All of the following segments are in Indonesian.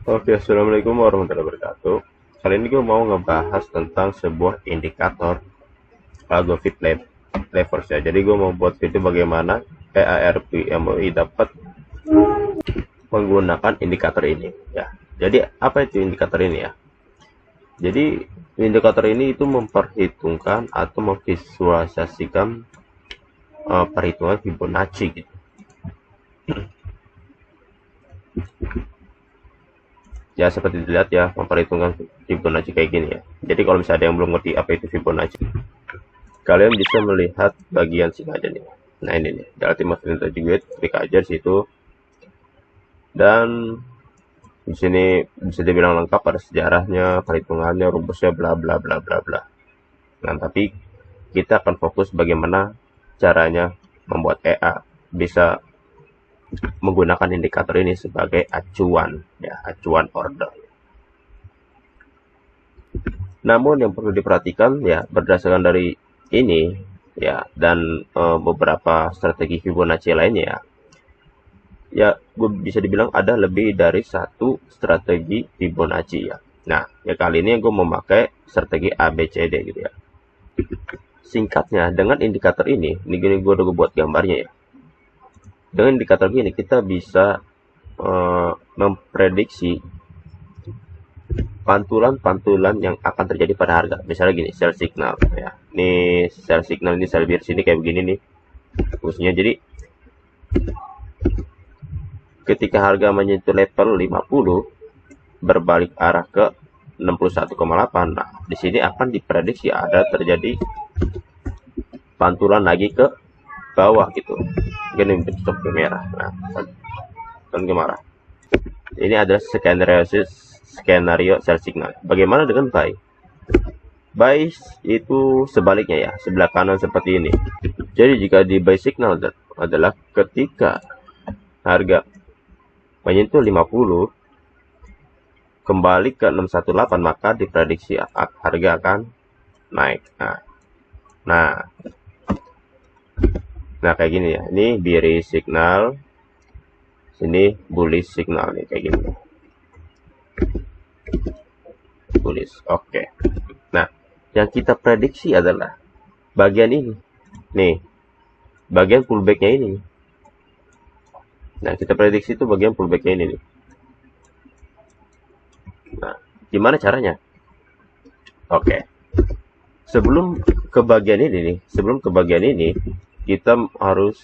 Oke, assalamualaikum warahmatullahi wabarakatuh. Kali ini gue mau ngebahas tentang sebuah indikator algo fit levers ya. Jadi gue mau buat video bagaimana EARP MUI dapat menggunakan indikator ini ya. Jadi apa itu indikator ini ya? Jadi indikator ini itu memperhitungkan atau memvisualisasikan perhitungan Fibonacci gitu. Ya seperti dilihat ya, memperhitungkan Fibonacci kayak gini ya. Jadi kalau misalnya ada yang belum ngerti apa itu Fibonacci, kalian bisa melihat bagian sini aja nih. Nah ini nih, di Ultimate Integrate, klik aja di situ. Dan di sini bisa dibilang lengkap, ada sejarahnya, perhitungannya, rumusnya, bla bla bla bla bla. Nah tapi kita akan fokus bagaimana caranya membuat EA bisa menggunakan indikator ini sebagai acuan ya, acuan order. Namun yang perlu diperhatikan ya, berdasarkan dari ini ya, dan beberapa strategi Fibonacci lainnya ya, ya gue bisa dibilang ada lebih dari satu strategi Fibonacci ya. Nah ya, kali ini gue memakai strategi ABCD gitu ya. Singkatnya, dengan indikator ini gini gue udah buat gambarnya ya. Dengan indikator gini kita bisa memprediksi pantulan-pantulan yang akan terjadi pada harga. Misalnya gini, sell signal ya. Ini sell signal, ini sell bearish ini kayak begini nih khususnya. Jadi ketika harga menyentuh level 50 berbalik arah ke 61,8, nah di sini akan diprediksi ada terjadi pantulan lagi ke bawah gitu. Gini bentuk merah. Nah, kan marah. Ini adalah skenario sell signal. Bagaimana dengan buy? Buy itu sebaliknya ya, sebelah kanan seperti ini. Jadi jika di buy signal adalah ketika harga menyentuh 50 kembali ke 618, maka diprediksi harga akan naik. Nah kayak gini ya. Ini bearish signal, sini bullish signal nih kayak gini. Bullish. Oke. Nah, yang kita prediksi adalah bagian ini. Nih. Bagian pullback-nya ini. Nah, kita prediksi itu bagian pullback-nya ini nih. Nah, gimana caranya? Oke. Sebelum ke bagian ini nih, kita harus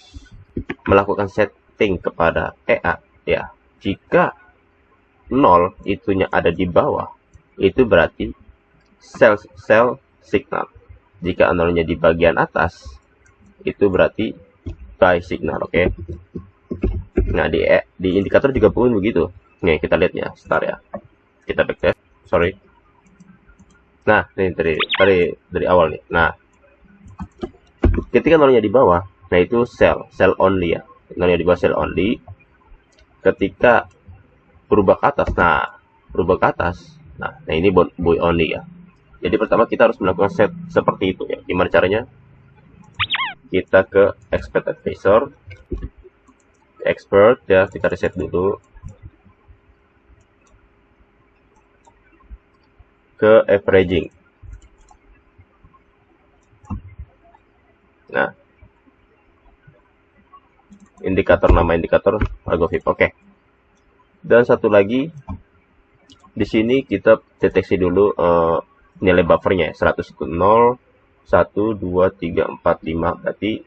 melakukan setting kepada EA ya. Jika 0 itunya ada di bawah, itu berarti sell signal. Jika 0-nya di bagian atas, itu berarti buy signal. Oke. Nah, di indikator juga pun begitu. Nih, kita lihat ya, start ya. Kita backtest. Sorry. Nah, ini dari awal nih. Nah, ketika 0-nya di bawah, nah itu sell only ya. 0-nya di bawah sell only. Ketika berubah ke atas, nah ini buy only ya. Jadi pertama kita harus melakukan set seperti itu ya. Gimana caranya? Kita ke expert advisor, expert ya, kita reset dulu ke averaging. Nah, nama indikator algo fit. Oke. Dan satu lagi di sini kita deteksi dulu nilai buffernya 100 ke 0 1 2 3 4 5, berarti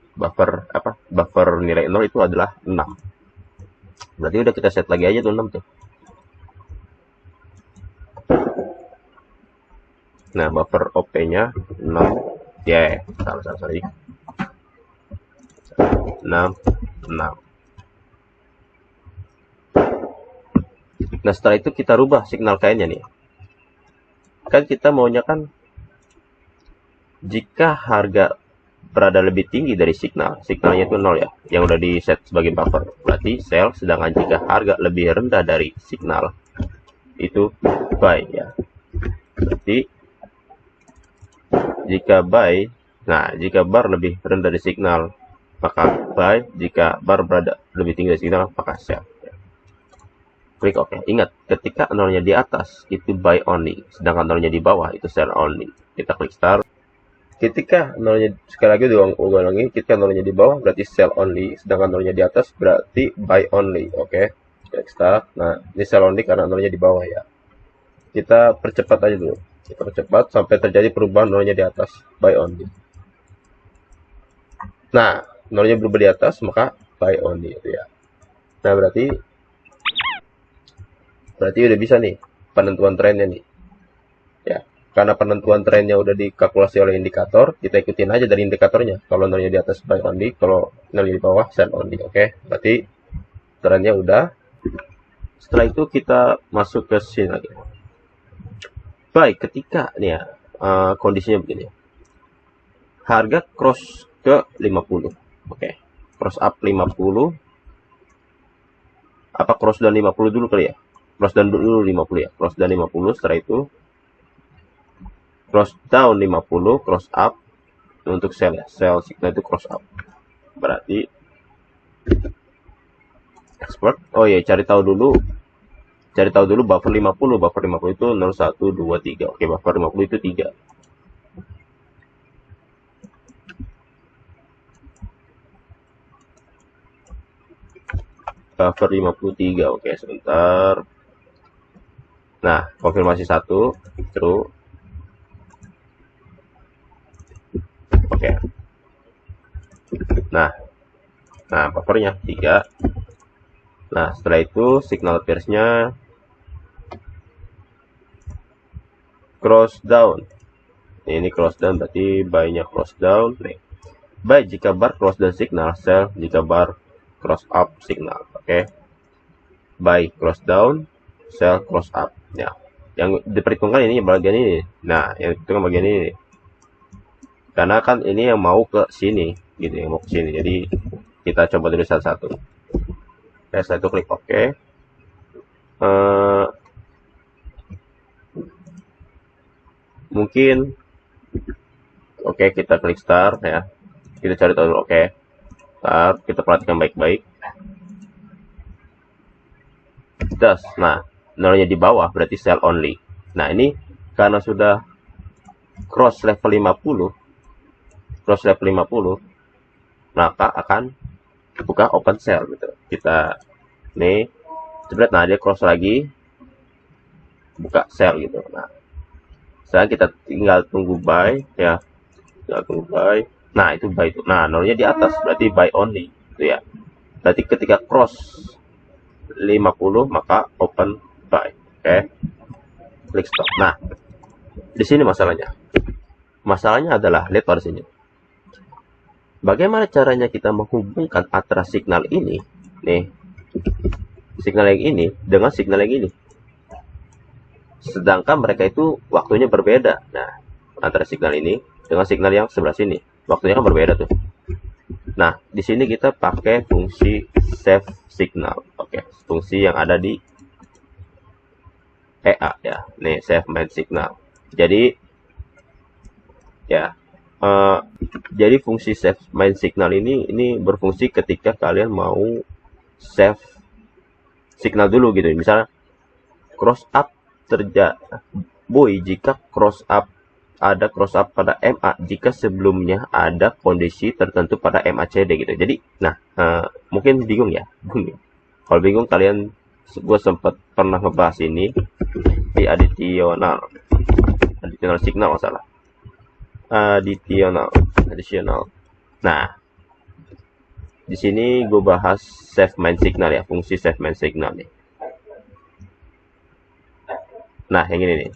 buffer nilai 0 itu adalah 6. Berarti udah kita set lagi aja tuh 6 tuh. Nah, buffer OP-nya 6 ya, sorry 6. Nah, setelah itu kita rubah signal kainnya nih. Kan kita maunya kan jika harga berada lebih tinggi dari signalnya itu 0 ya, yang udah di set sebagai buffer, berarti sell. Sedangkan jika harga lebih rendah dari signal, itu buy ya. Berarti jika buy, nah jika bar lebih rendah dari signal, maka buy. Jika bar berada lebih tinggi dari signal, maka sell. klik OK. Ingat, ketika nolnya di atas itu buy only, sedangkan nolnya di bawah itu sell only. Kita klik start. Ketika nolnya, sekali lagi ulangi, ketika nolnya di bawah berarti sell only, sedangkan nolnya di atas berarti buy only. Oke, klik start. Nah, ini sell only karena nolnya di bawah ya. Kita percepat aja dulu. Kita percepat sampai terjadi perubahan nolnya di atas, buy only. Nah, nolnya berubah di atas, maka buy only itu ya. Nah, berarti udah bisa nih penentuan trennya nih. Ya, karena penentuan trennya udah dikalkulasi oleh indikator, kita ikutin aja dari indikatornya. Kalau nolnya di atas buy only, kalau nolnya di bawah sell only. Oke, berarti trennya udah. Setelah itu kita masuk ke sini lagi. Baik, ketika nih ya, kondisinya begini. Harga cross ke 50. Oke. Cross up 50. Apa cross down 50 dulu kali ya? Cross down dulu 50 ya. Cross down 50, setelah itu cross down 50, cross up untuk sell ya. Sell signal itu cross up. Berarti export. Oh ya, cari tahu dulu buffer 50. Buffer 50 itu 0, 1, 2, 3. Oke, buffer 50 itu 3. Buffer 53. Oke, sebentar. Nah, konfirmasi 1 true. Oke. Nah, buffernya 3. Nah, setelah itu signal pierce-nya cross down. Ini cross down berarti buy-nya cross down. Nih. Buy jika bar cross down signal, sell jika bar cross up signal. Oke. Buy cross down, sell cross up. Ya. Yang diperhitungkan ini bagian ini. Nah, yang diperhitungkan bagian ini. Karena kan ini yang mau ke sini, gitu, yang mau ke sini. Jadi kita coba dulu satu-satu. Oke, setelah itu klik OK. Mungkin oke, kita klik start ya. Kita cari tahu dulu. Oke. Start, kita perhatikan baik-baik. Nah, nolnya di bawah berarti sell only. Nah, ini karena sudah cross level 50, maka akan buka open sell gitu. Kita nih jebret, nah dia cross lagi, buka sell gitu. Nah, sekarang kita tinggal tunggu buy ya, nah itu buy itu. Nah, nolnya di atas berarti buy only itu ya. Berarti ketika cross 50 maka open buy. Oke, klik stop. Nah, di sini masalahnya adalah lihat pada sini. Bagaimana caranya kita menghubungkan antara signal ini nih, signal yang ini dengan signal yang ini, sedangkan mereka itu waktunya berbeda. Nah, antara signal ini dengan signal yang sebelah sini waktunya kan berbeda tuh. Nah, di sini kita pakai fungsi save signal. Oke, fungsi yang ada di EA ya. Nih, save main signal. Jadi ya, jadi fungsi save main signal ini berfungsi ketika kalian mau save signal dulu gitu. Misalnya cross up jika cross up ada cross up pada MA jika sebelumnya ada kondisi tertentu pada MACD gitu. Jadi, nah, mungkin bingung ya. Kalau bingung kalian, gue sempat pernah ngebahas ini di additional signal masalah. Additional. Nah, di sini gue bahas save main signal ya, fungsi save main signal nih. Nah, yang ini nih.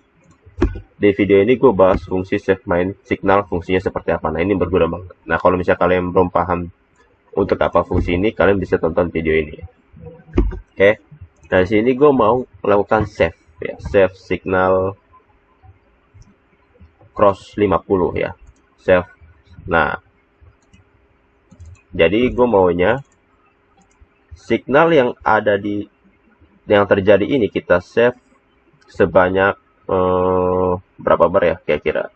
Di video ini gue bahas fungsi save main signal, fungsinya seperti apa. Nah, ini berguna banget. Nah, kalau misalnya kalian belum paham untuk apa fungsi ini, kalian bisa tonton video ini. Oke. Nah, di sini gue mau melakukan save ya, save signal cross 50 ya, save. Nah, jadi gue maunya signal yang ada yang terjadi ini kita save sebanyak berapa bar ya, kira-kira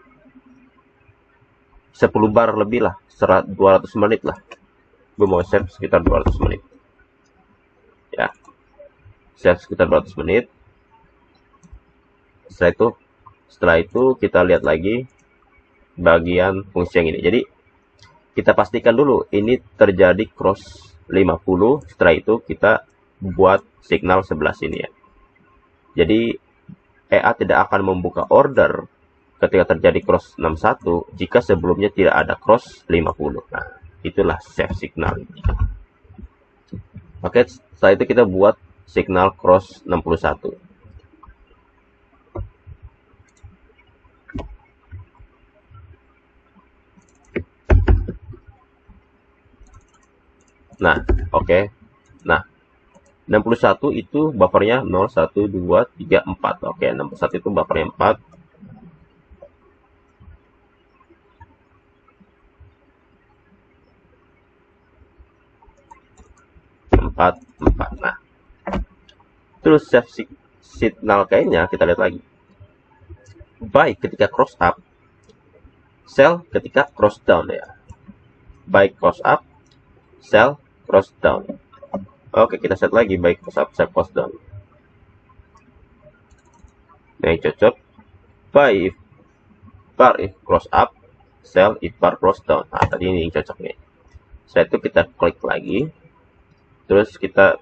10 bar lebih lah, 200 menit lah. Gue mau save sekitar 200 menit ya. save sekitar 200 menit. Setelah itu kita lihat lagi bagian fungsi yang ini. Jadi kita pastikan dulu ini terjadi cross 50. Setelah itu kita buat signal sebelah sini ya. Jadi EA tidak akan membuka order ketika terjadi cross 61 jika sebelumnya tidak ada cross 50. Nah, itulah save signal. Oke, setelah itu kita buat signal cross 61. Nah, oke. Nah, 61 itu buffernya 0, 1, 2, 3, 4. Oke, 61 itu buffernya 4. 4. Nah, terus save signal kayaknya kita lihat lagi. Buy ketika cross up, sell ketika cross down ya. Buy cross up, sell cross down. Oke, kita set lagi buy cross up, sell cross down. Nah, yang cocok buy bar if cross up, sell if bar cross down. Nah, tadi ini yang cocok nih. Setelah itu kita klik lagi, terus kita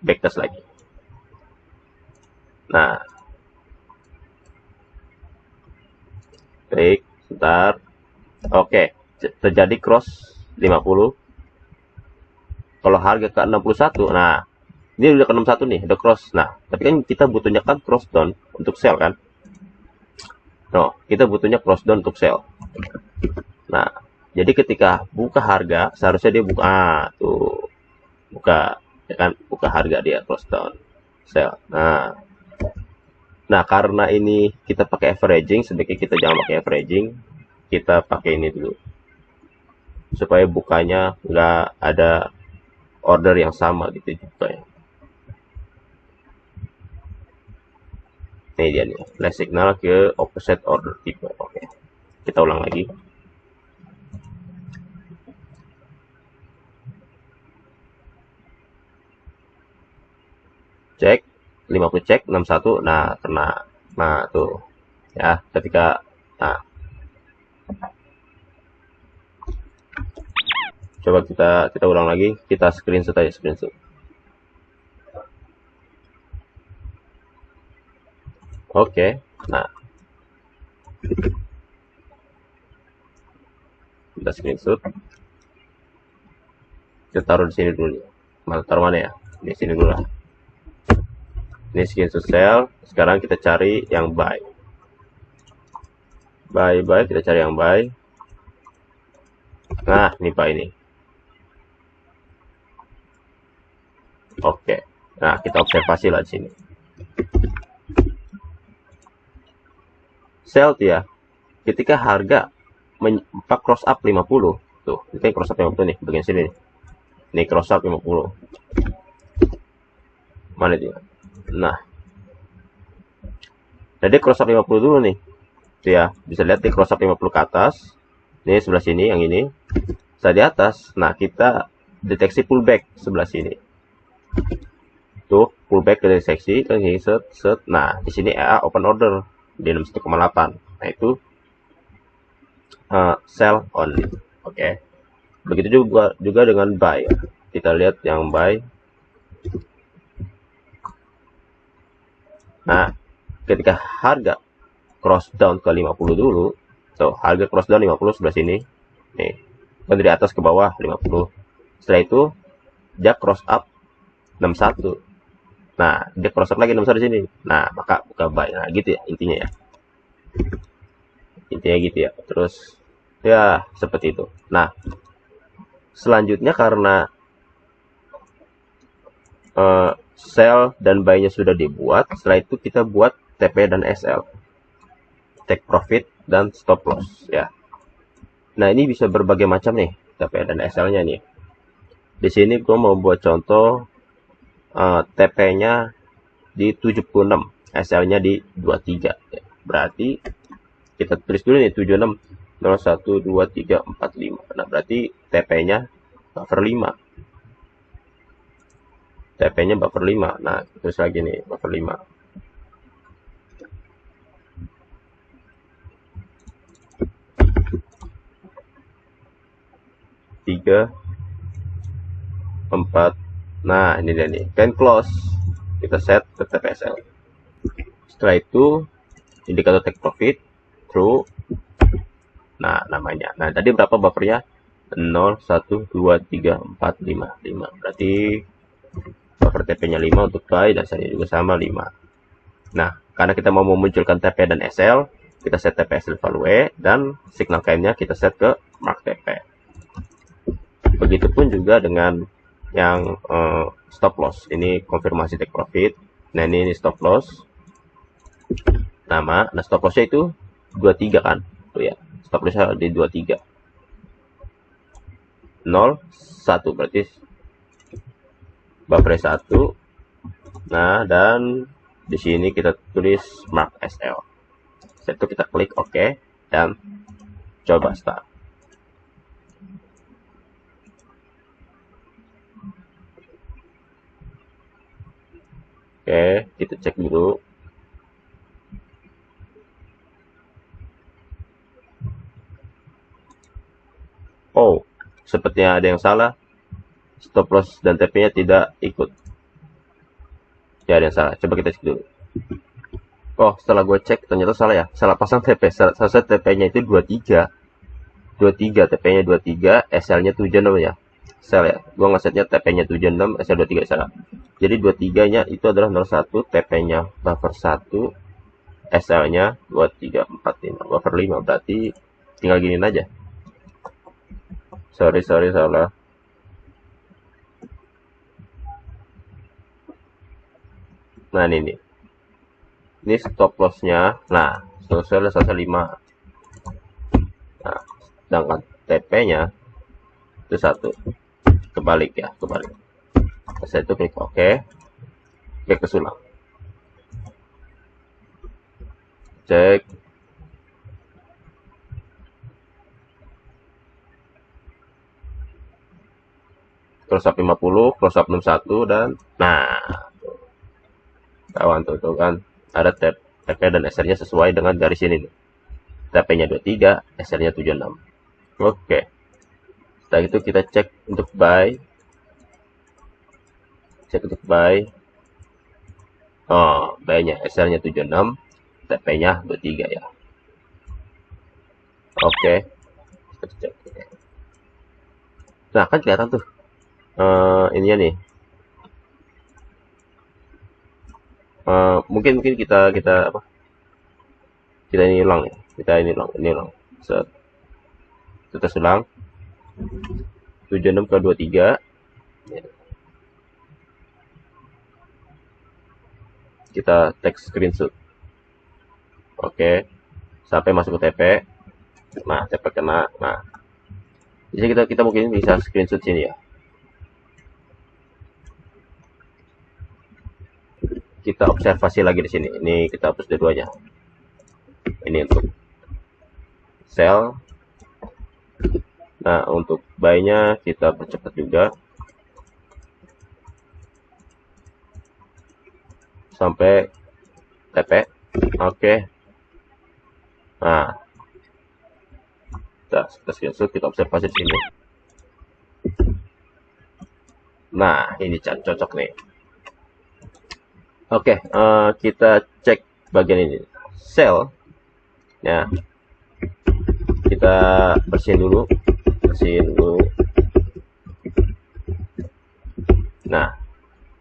backtest lagi. Nah, klik, sebentar. Oke, terjadi cross 50. Kalau harga ke 61, nah ini udah ke 61 nih, ada cross. Nah, tapi kan kita butuhnya kan cross down untuk sell kan. No, kita butuhnya cross down untuk sell. Nah, jadi ketika buka harga, seharusnya dia buka, tuh, buka, ya kan, buka harga dia cross down, sell. Nah, karena ini kita pakai averaging, sebaiknya kita jangan pakai averaging, kita pakai ini dulu, supaya bukanya nggak ada order yang sama gitu juga ya. Ini dia nih, flash signal ke opposite order tipe. Oke, kita ulang lagi. Cek 50, cek 61. Nah, kena. Nah, tuh ya, ketika nah, coba kita ulang lagi, kita screenshot aja, screenshot. Oke, nah kita screenshot, kita taruh di sini dulu. Taruh mana ya? Di sini dulu lah. Ini screenshot sell. Sekarang kita cari yang buy. Buy, kita cari yang buy. Nah, ini buy ini. Oke, nah kita observasi lah di sini. Sell ya, ketika harga cross up 50, tuh, kita cross up 50 nih, bagian sini nih. Ini cross up 50. Mana dia? Nah, jadi cross up 50 dulu nih. Tuh ya, bisa lihat di cross up 50 ke atas. Ini sebelah sini yang ini. Saya di atas. Nah, kita deteksi pullback sebelah sini. Tuh, pullback ke deteksi, kan ini set. Nah, di sini EA open order di 61,8. Nah, itu sell only. Oke. Begitu juga dengan buy. Kita lihat yang buy. Nah, ketika harga cross down ke 50 dulu, tuh, harga cross down 50 sebelah sini. Nih, kan dari atas ke bawah 50. Setelah itu dia cross up 61. Nah, dia cross up lagi 61 di sini. Nah, maka buka buy. Nah, gitu ya intinya ya. Intinya gitu ya. Terus ya seperti itu. Nah, selanjutnya karena sell dan buy-nya sudah dibuat, setelah itu kita buat TP dan SL. Take profit dan stop loss ya. Nah, ini bisa berbagai macam nih TP dan SL-nya nih. Di sini gue mau buat contoh TP-nya di 76, SL-nya di 23. Ya. Berarti kita tulis dulu nih 76 01 2 3 4 5. Nah, berarti TP-nya buffer 5. TP-nya buffer 5. Nah, terus lagi nih buffer 5. Tiga, 4. Nah, ini dia nih. Can close. Kita set ke TPSL. Setelah itu indikator take profit true. Nah, namanya. Nah, tadi berapa buffernya? 0, 1, 2, 3, 4, 5. 5. Berarti buffer TP-nya 5 untuk buy, dasarnya juga sama 5. Nah, karena kita mau memunculkan TP dan SL, kita set TP SL value dan signal KM-nya kita set ke mark TP. Begitupun juga dengan yang stop loss. Ini konfirmasi take profit. Nah, ini stop loss. Nama, nah stop lossnya itu 23 kan? Tuh ya, stop lossnya di 23. 0, 1 berarti buffer 1. Nah, dan di sini kita tulis mark SL. Setelah itu kita klik OK dan coba start. Oke, kita cek dulu. Oh, sepertinya ada yang salah. Stop loss dan TP-nya tidak ikut. Ya, ada yang salah. Coba kita cek dulu. Oh, setelah gue cek ternyata salah ya. Salah pasang TP. Salah TP-nya itu 23. 23, TP-nya 23, SL-nya 76 ya. Sel ya. Gua ngesetnya TP-nya 76, SL 23 salah. Jadi 23-nya itu adalah 01, TP-nya buffer 1, SL-nya 2345, buffer 5. Berarti tinggal giniin aja. Sorry salah. Nah, ini stop loss-nya. Nah, selesai 5. Nah, sedangkan TP-nya itu 1. Kebalik ya, kebalik. Saya itu klik OK, klik ke sulang, cek, close up 50, close up 61, dan nah, kawan tuh kan ada TP dan SR-nya sesuai dengan garis ini nih. TP-nya 23, SR-nya 76. Oke. Setelah itu kita cek untuk buy. Oh, buy-nya SR-nya 76, TP-nya 23 ya. Oke. Kita cek. Nah, kan kelihatan tuh. Ininya nih. Mungkin kita apa? Kita ini ulang ya. Ini ulang. Set. Kita ulang. 76 ke 23. Kita take screenshot. Oke. Sampai masuk ke TP. Nah, TP kena. Nah. Jadi kita mungkin bisa screenshot sini ya. Kita observasi lagi di sini. Ini kita hapus dua-duanya. Ini untuk sell. Nah, untuk buy-nya kita percepat juga sampai TP. Oke. Nah, kita screenshot, kita observasi di sini. Nah, ini cocok nih. Oke, kita cek bagian ini. Sell. Ya. Kita bersihin dulu. Nah,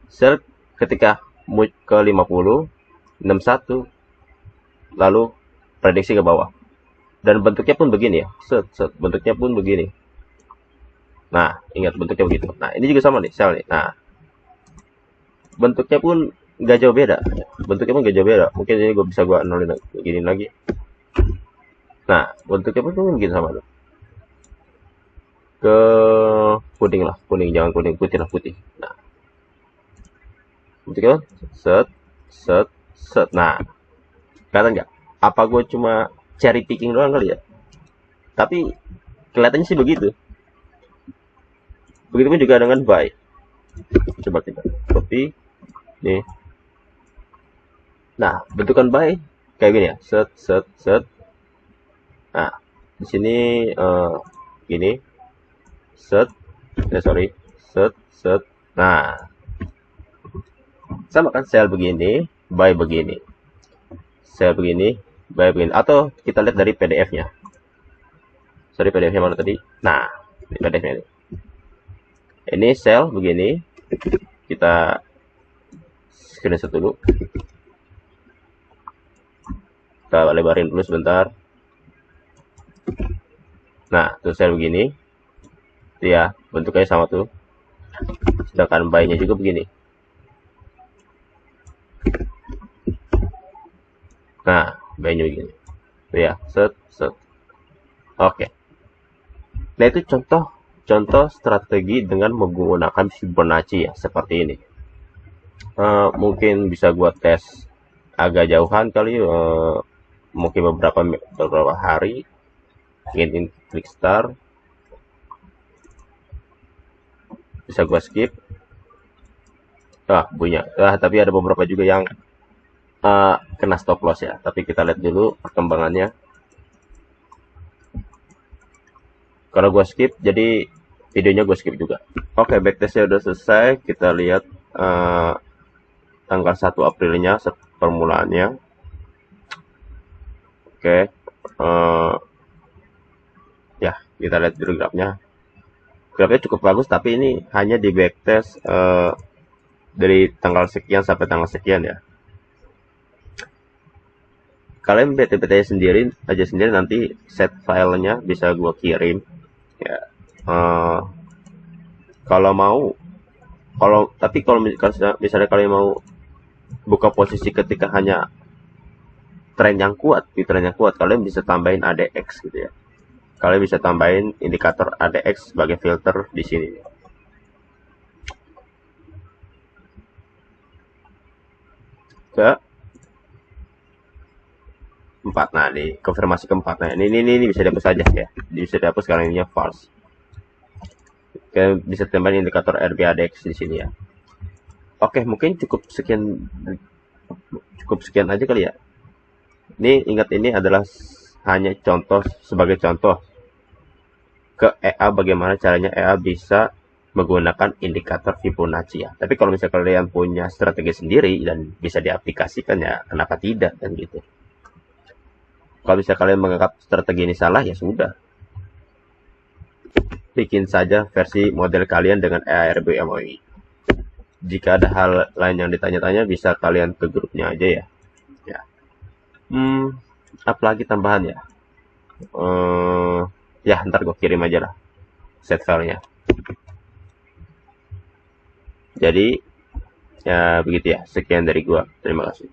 sell ketika move ke 50, 61, lalu prediksi ke bawah. Dan bentuknya pun begini ya. Bentuknya pun begini. Nah, ingat bentuknya begitu. Nah, ini juga sama nih, sell nih. Nah, bentuknya pun nggak jauh beda. Mungkin ini bisa gue nolin begini lagi. Nah, bentuknya pun begini sama tuh. Ke kuning lah, jangan kuning, putih lah, putih. Nah, bentuknya set. Nah, kelihatan nggak? Apa gue cuma cherry picking doang kali ya? Tapi kelihatannya sih begitu. Begitupun juga dengan buy. Coba kita. copy nih. Nah, bentukan by kayak gini ya, set set set. Nah, di sini gini, set, sorry, set set. Nah, sama kan, sel begini, by begini, sel begini, by begini. Atau kita lihat dari PDF-nya. Sorry, PDF-nya mana tadi? Nah, ini PDF-nya ini. Ini sel begini, kita screenshot dulu. Kita lebarin dulu sebentar. Nah, tuh sel begini. Ya, bentuknya sama tuh. Sedangkan by-nya juga begini. Nah, by-nya begini. Tuh ya, set set. Oke. Nah, itu contoh strategi dengan menggunakan Fibonacci ya, seperti ini. Mungkin bisa gua tes agak jauhan kali, mungkin beberapa hari. Ingin klik start, bisa gua skip. Punya. Tapi ada beberapa juga yang kena stop loss ya. Tapi kita lihat dulu perkembangannya. Kalau gua skip, jadi videonya gue skip juga. Oke, backtestnya udah selesai. Kita lihat tanggal 1 Aprilnya permulaannya. Oke, ya kita lihat dulu grafnya. Grafnya cukup bagus, tapi ini hanya di backtest dari tanggal sekian sampai tanggal sekian ya. Kalian btt sendiri nanti set filenya bisa gua kirim ya. Kalau misalnya kalian mau buka posisi ketika hanya tren yang kuat, kalian bisa tambahin ADX gitu ya. Kalian bisa tambahin indikator ADX sebagai filter di sini. Ke 4. Nah, ini konfirmasi keempat. Nah, ini bisa dihapus saja ya. Bisa dihapus karena ininya false. Kalian bisa tambahin indikator RBADX di sini ya. Oke, mungkin cukup sekian aja kali ya. Ini ingat, ini adalah hanya sebagai contoh ke EA, bagaimana caranya EA bisa menggunakan indikator Fibonacci ya. Tapi kalau misalnya kalian punya strategi sendiri dan bisa diaplikasikan ya, kenapa tidak kan gitu. Kalau misalnya kalian menganggap strategi ini salah, ya sudah, bikin saja versi model kalian dengan EARB MOI. Jika ada hal lain yang ditanya-tanya, bisa kalian ke grupnya aja ya. Apalagi tambahan ya. Ya, ntar gue kirim aja lah set filenya. Jadi ya begitu ya. Sekian dari gua. Terima kasih.